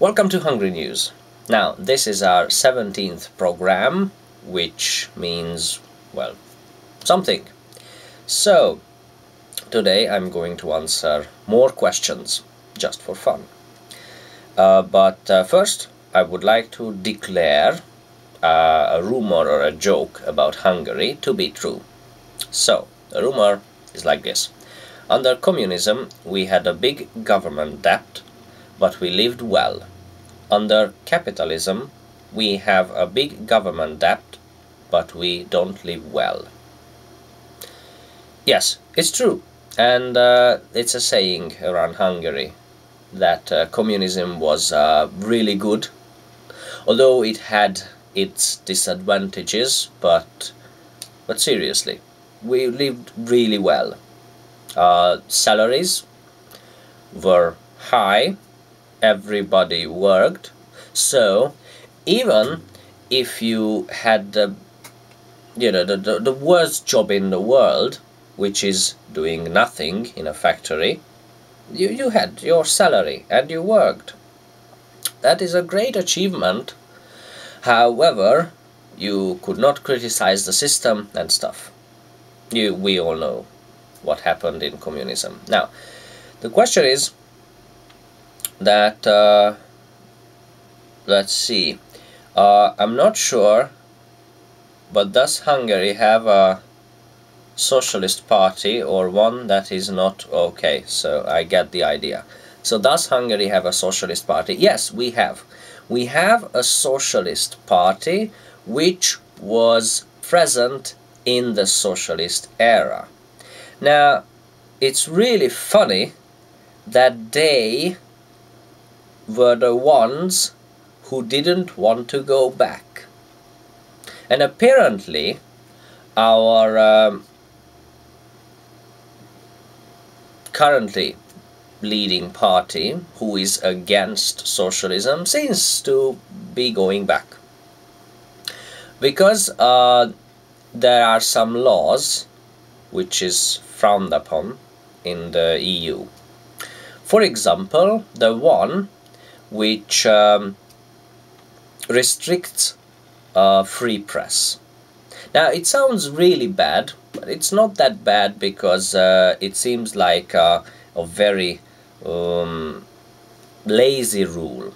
Welcome to Hungry News. Now, this is our 17th program, which means, well, something. So, today I'm going to answer more questions, just for fun. But first, I would like to declare a rumor or a joke about Hungary to be true. So, the rumor is like this. Under communism, we had a big government debt, but we lived well. Under capitalism, we have a big government debt, but we don't live well. Yes, it's true. And it's a saying around Hungary that communism was really good, although it had its disadvantages, but seriously, we lived really well. Salaries were high, everybody worked, so even if you had the worst job in the world, which is doing nothing in a factory, you had your salary and you worked. That is a great achievement. However, you could not criticize the system and stuff. We all know what happened in communism. Now, the question is that, let's see, I'm not sure, but does Hungary have a socialist party or one that is not? Okay, so I get the idea. So does Hungary have a socialist party? Yes, we have. We have a socialist party which was present in the socialist era. Now, it's really funny that they were the ones who didn't want to go back. And apparently, our currently leading party, who is against socialism, seems to be going back. Because there are some laws which is frowned upon in the EU. For example, the one which restricts free press. Now, it sounds really bad, but it's not that bad because it seems like a very lazy rule.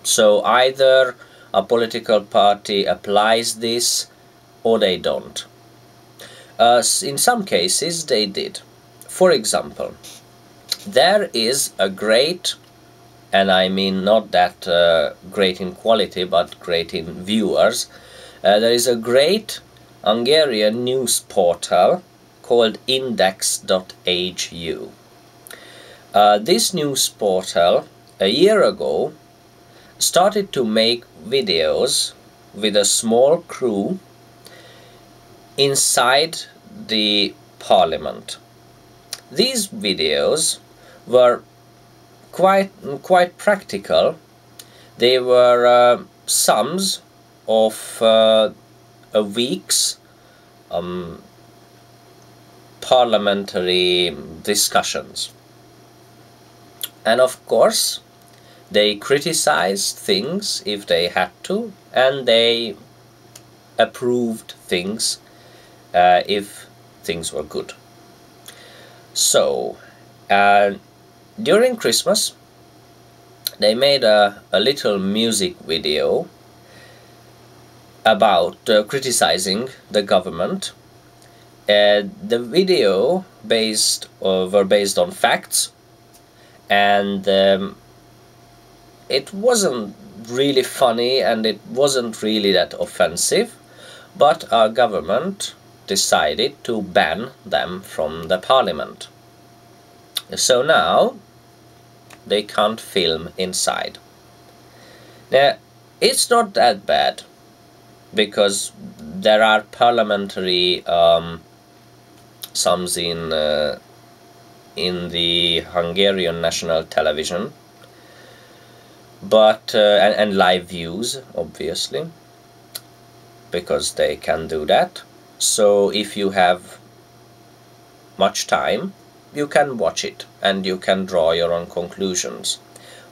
So either a political party applies this or they don't. In some cases, they did. For example, there is a great, and I mean not that great in quality, but great in viewers, there is a great Hungarian news portal called index.hu. This news portal, a year ago, started to make videos with a small crew inside the parliament. These videos were quite practical. They were sums of a week's parliamentary discussions. And of course, they criticized things if they had to, and they approved things if things were good. So, during Christmas, they made a little music video about criticizing the government. The video were based on facts, and it wasn't really funny and it wasn't really that offensive, but our government decided to ban them from the parliament. So now they can't film inside. Now, it's not that bad, because there are parliamentary sums in the Hungarian national television, but and live views, obviously, because they can do that. So if you have much time, you can watch it and you can draw your own conclusions.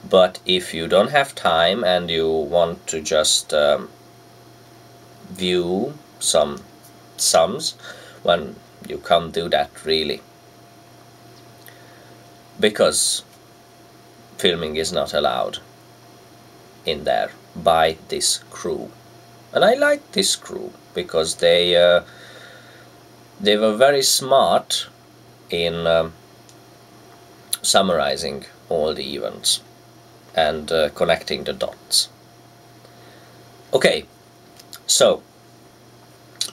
But if you don't have time and you want to just view some sums, well, you can't do that really, because filming is not allowed in there by this crew. And I like this crew because they were very smart in summarizing all the events and connecting the dots. Okay, so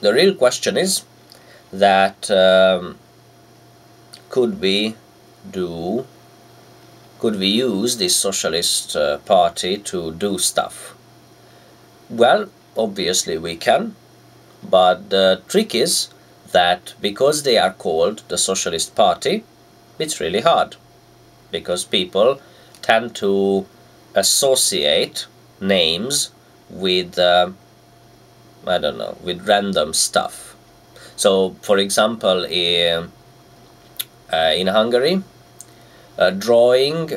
the real question is that could we use this socialist party to do stuff? Well, obviously we can, but the trick is that because they are called the Socialist Party, it's really hard, because people tend to associate names with I don't know, with random stuff. So, for example, in Hungary, drawing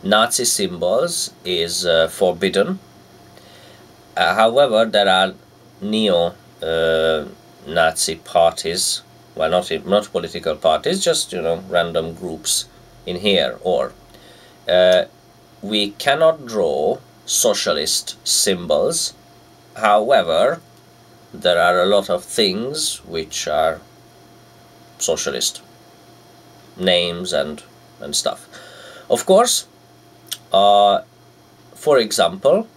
Nazi symbols is forbidden. However, there are neo-Nazi parties, well, not political parties, just, you know, random groups in here. Or we cannot draw socialist symbols. However, there are a lot of things which are socialist, names and stuff. Of course, for example,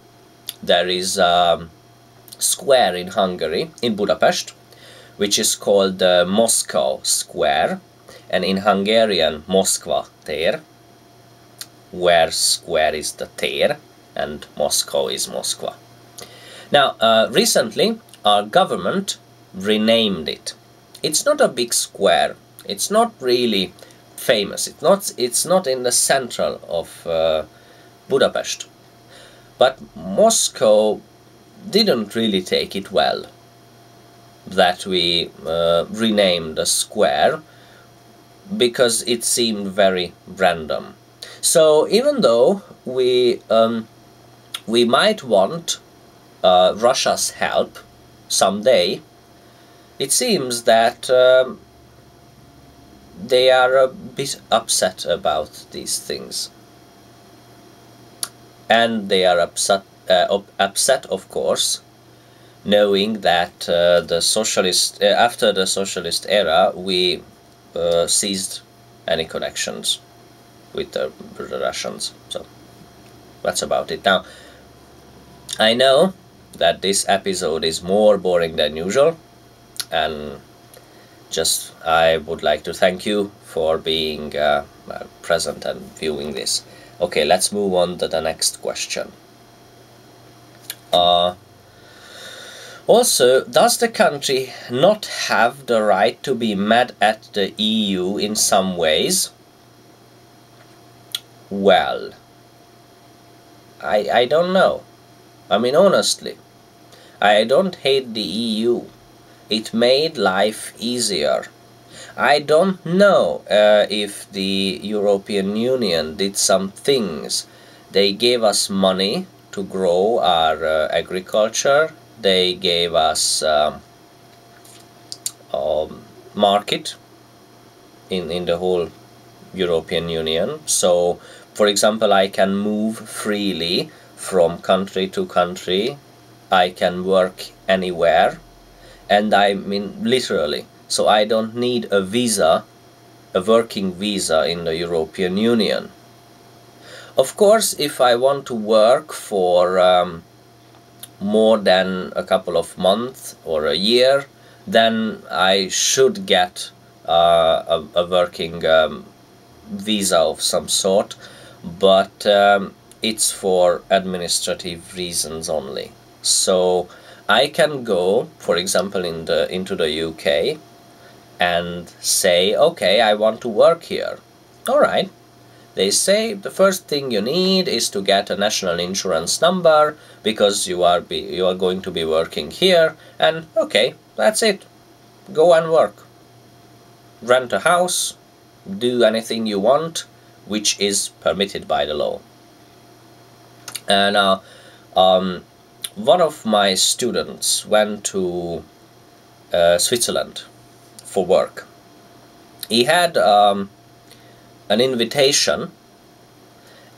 there is a square in Hungary, in Budapest, which is called the Moscow Square, and in Hungarian Moskva tér, where square is the tér and Moscow is Moskva. Now, recently our government renamed it. It's not a big square, it's not really famous, it's not in the central of Budapest, but Moscow didn't really take it well that we renamed the square, because it seemed very random. So even though we might want Russia's help someday, it seems that they are a bit upset about these things. And they are upset, of course, knowing that the socialist after the socialist era we seized any connections with the Russians. So that's about it. Now, I know that this episode is more boring than usual, and just I would like to thank you for being present and viewing this. Okay, let's move on to the next question. Also, does the country not have the right to be mad at the EU in some ways? Well, I don't know. I mean, honestly, I don't hate the EU. It made life easier. I don't know if the European Union did some things. They gave us money to grow our agriculture. They gave us market in the whole European Union. So, for example, I can move freely from country to country. I can work anywhere, and I mean literally. So I don't need a visa, a working visa in the European Union. Of course, if I want to work for more than a couple of months or a year, then I should get a working visa of some sort, but it's for administrative reasons only. So I can go, for example, into the UK and say, okay, I want to work here. All right. They say the first thing you need is to get a national insurance number, because you are going to be working here, and okay, that's it. Go and work. Rent a house, do anything you want, which is permitted by the law. And one of my students went to Switzerland for work. He had an invitation,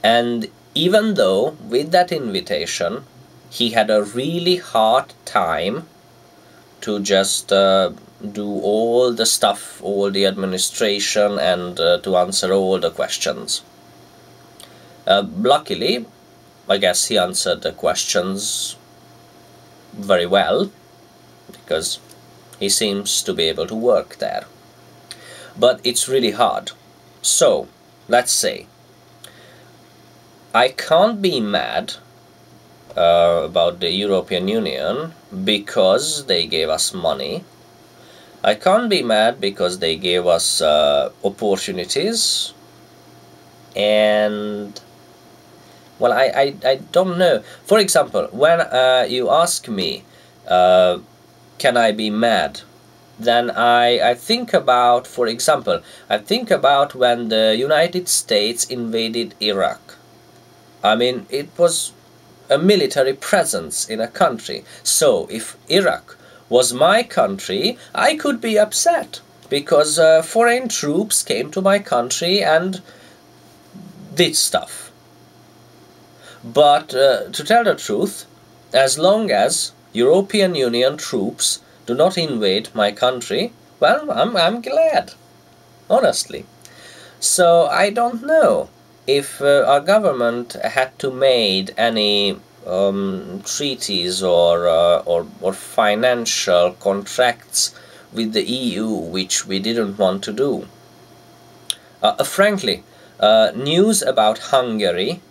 and even though with that invitation he had a really hard time to just do all the stuff, all the administration, and to answer all the questions. Luckily, I guess he answered the questions very well, because he seems to be able to work there. But it's really hard. So, let's say, I can't be mad about the European Union because they gave us money. I can't be mad because they gave us opportunities. And, well, I don't know. For example, when you ask me, can I be mad? Then I think about, for example, I think about when the United States invaded Iraq. I mean, it was a military presence in a country. So, if Iraq was my country, I could be upset, because foreign troops came to my country and did stuff. But, to tell the truth, as long as European Union troops do not invade my country, well, I'm glad, honestly. So I don't know if our government had to make any treaties or financial contracts with the EU which we didn't want to do. Frankly, news about Hungary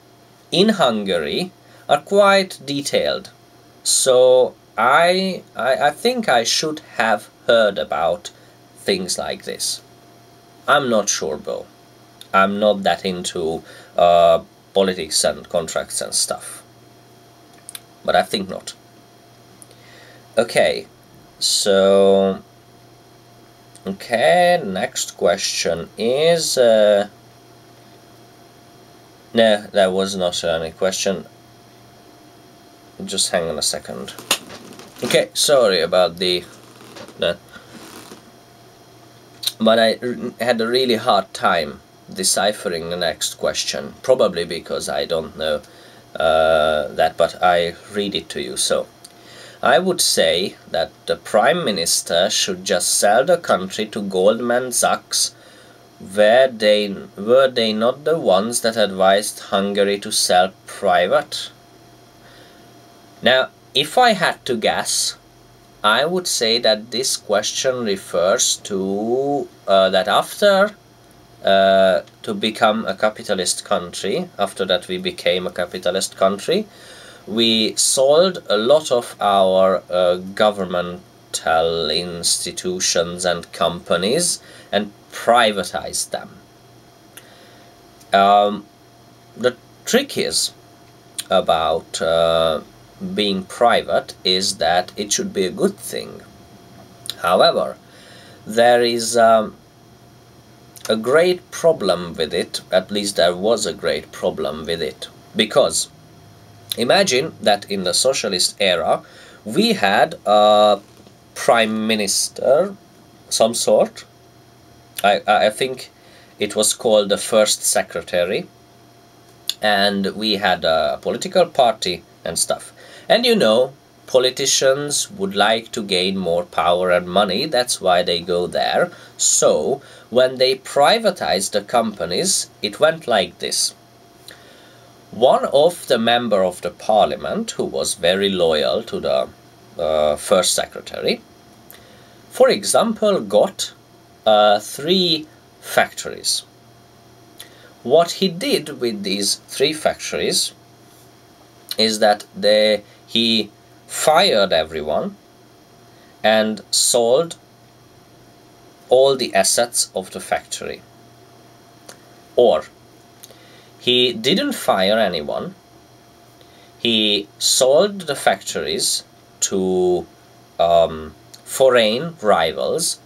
in Hungary are quite detailed. So I think I should have heard about things like this. I'm not sure though. I'm not that into politics and contracts and stuff. But I think not. Okay, so... Okay, next question is... No, that was not any question. Just hang on a second. Okay, sorry about that. But I had a really hard time deciphering the next question. Probably because I don't know that, but I read it to you. So, I would say that the Prime Minister should just sell the country to Goldman Sachs. Were they not the ones that advised Hungary to sell private? Now, if I had to guess, I would say that this question refers to that after to become a capitalist country, after that we became a capitalist country, we sold a lot of our governmental institutions and companies and privatized them. The trick is about being private is that it should be a good thing. However, there is a great problem with it, at least there was a great problem with it, because imagine that in the socialist era we had a prime minister, some sort. I think it was called the first secretary, and we had a political party and stuff. And you know, politicians would like to gain more power and money, that's why they go there. So, when they privatized the companies, it went like this. One of the member of the parliament, who was very loyal to the first secretary, for example, got 3 factories. What he did with these 3 factories is that he fired everyone and sold all the assets of the factory. Or he didn't fire anyone, he sold the factories to foreign rivals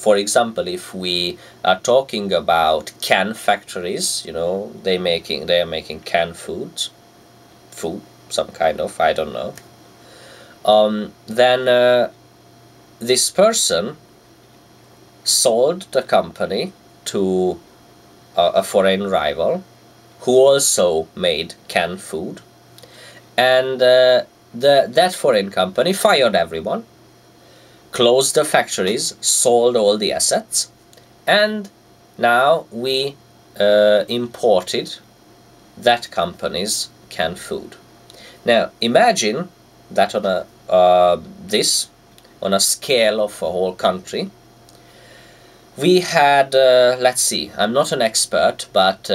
For example, if we are talking about can factories, you know, they are making canned food, some kind of, I don't know. Then this person sold the company to a foreign rival who also made canned food, and that foreign company fired everyone, closed the factories, sold all the assets, and now we imported that company's canned food. Now imagine that on a on a scale of a whole country. We had, let's see, I'm not an expert, but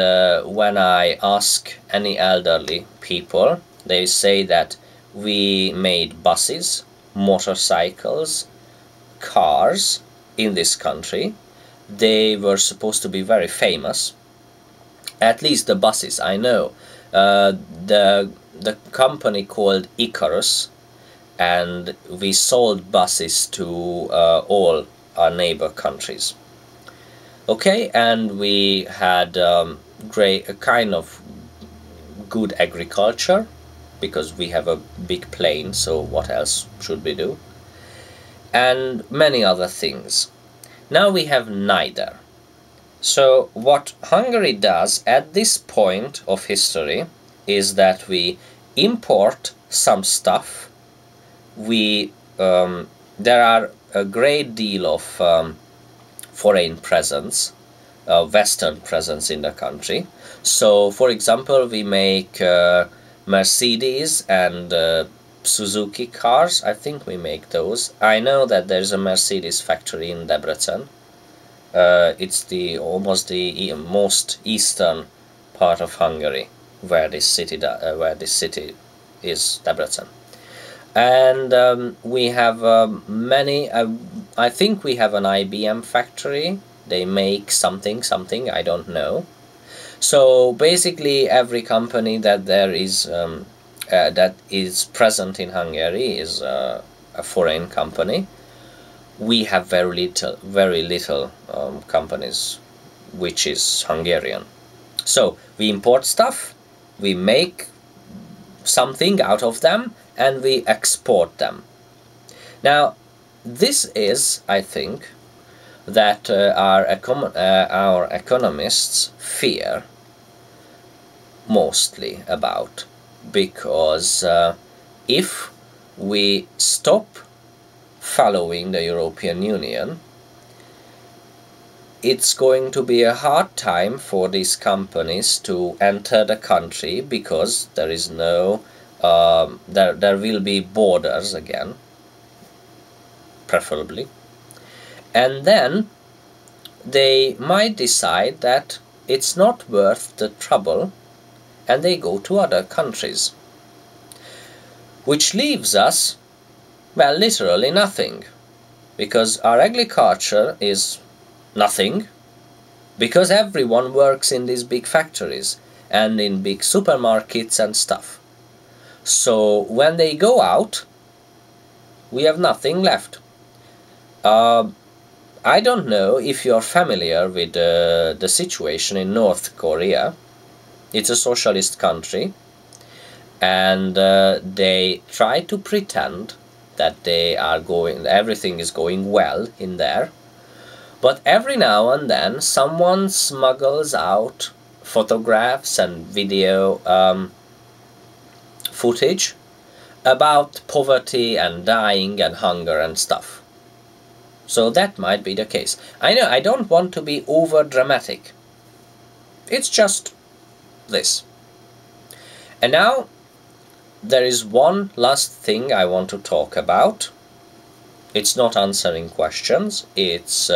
when I ask any elderly people, they say that we made buses, motorcycles, cars in this country. They were supposed to be very famous. At least the buses, I know. The company called Icarus, and we sold buses to all our neighbor countries. Okay, and we had a kind of good agriculture, because we have a big plain, so what else should we do? And many other things. Now we have neither. So what Hungary does at this point of history is that we import some stuff. There are a great deal of foreign presence, Western presence in the country. So, for example, we make Mercedes and Suzuki cars. I think we make those. I know that there's a Mercedes factory in Debrecen. It's almost the most eastern part of Hungary, where this city is, Debrecen. And we have many. I think we have an IBM factory. They make something, I don't know. So basically, every company that there is that is present in Hungary is a foreign company. We have very little companies which is Hungarian. So we import stuff, we make something out of them, and we export them. Now, this is, I think, that our economists fear mostly about, because if we stop following the European Union, it's going to be a hard time for these companies to enter the country, because there is no there will be borders again, preferably, and then they might decide that it's not worth the trouble, and they go to other countries, which leaves us, well, literally nothing, because our agriculture is nothing, because everyone works in these big factories and in big supermarkets and stuff. So when they go out, we have nothing left. I don't know if you're familiar with the situation in North Korea. It's a socialist country, and they try to pretend that everything is going well in there. But every now and then someone smuggles out photographs and video footage about poverty and dying and hunger and stuff. So that might be the case. I know I don't want to be over dramatic. It's just this. And now there is one last thing I want to talk about. It's not answering questions, it's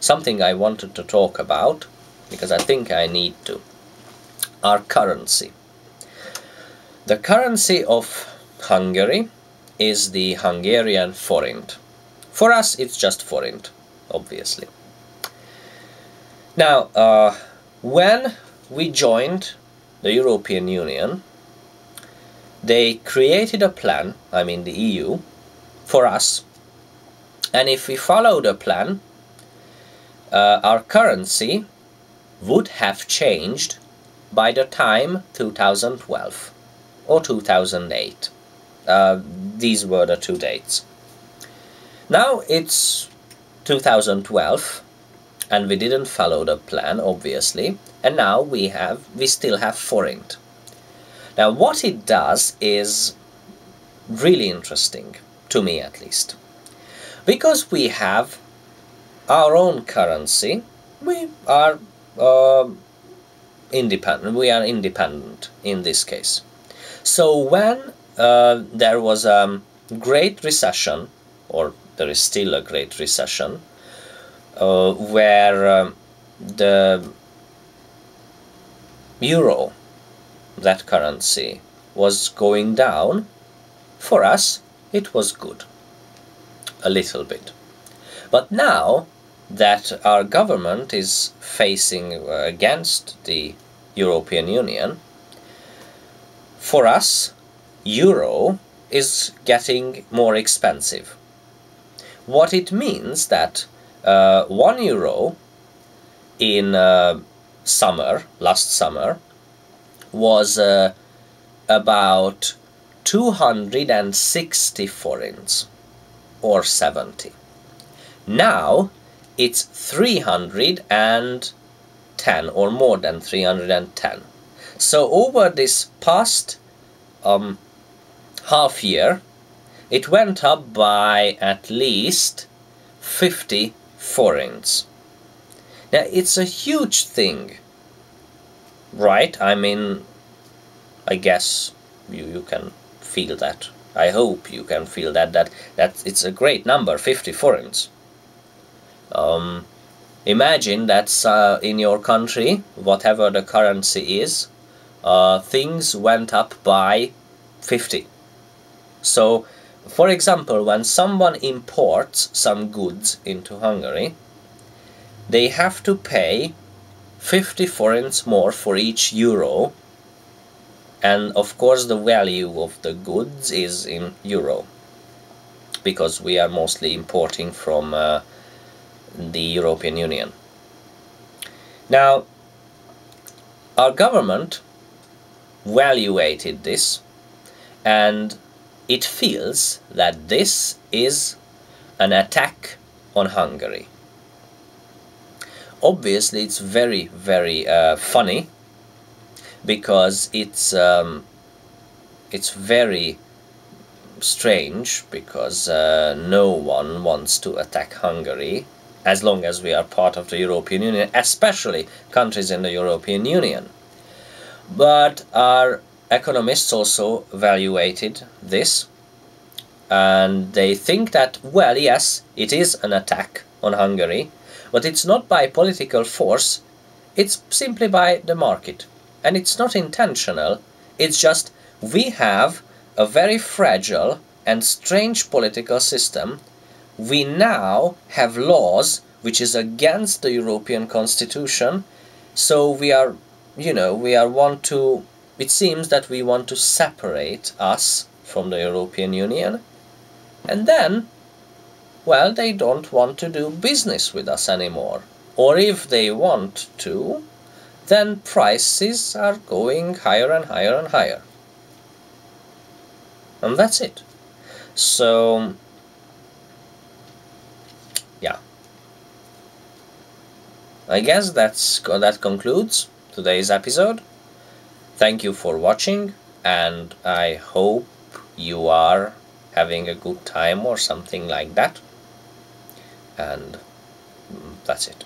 something I wanted to talk about, because I think I need to. Our currency. The currency of Hungary is the Hungarian forint. For us, it's just forint, obviously. Now, when we joined the European Union, they created a plan, I mean the EU, for us. And if we follow the plan, our currency would have changed by the time 2012 or 2008. These were the two dates. Now it's 2012 and we didn't follow the plan, obviously, and now we still have forint. Now what it does is really interesting, to me at least, because we have our own currency. We are independent in this case. So when there was a great recession, or there is still a great recession, where the euro, that currency, was going down, for us it was good, a little bit. But now that our government is facing against the European Union, for us euro is getting more expensive. What it means that €1 in last summer was about 260 forints or 70. Now it's 310 or more than 310. So over this past half year, it went up by at least 50 forints. Now it's a huge thing, right? I mean, I guess you can feel that. I hope you can feel that it's a great number, 50 forints. Imagine that's in your country, whatever the currency is, things went up by 50. So, for example, when someone imports some goods into Hungary, they have to pay 50 forints more for each euro, and of course the value of the goods is in euro, because we are mostly importing from the European Union. Now, our government evaluated this, and it feels that this is an attack on Hungary. Obviously, it's very, very funny, because it's very strange, because no one wants to attack Hungary as long as we are part of the European Union, especially countries in the European Union. But our economists also evaluated this, and they think that, well, yes, it is an attack on Hungary, but it's not by political force, it's simply by the market. And it's not intentional, it's just we have a very fragile and strange political system. We now have laws which is against the European Constitution, so we are, it seems that we want to separate us from the European Union, and then, well, they don't want to do business with us anymore. Or if they want to, then prices are going higher and higher and higher. And that's it. So, yeah. I guess that concludes today's episode. Thank you for watching, and I hope you are having a good time or something like that. And that's it.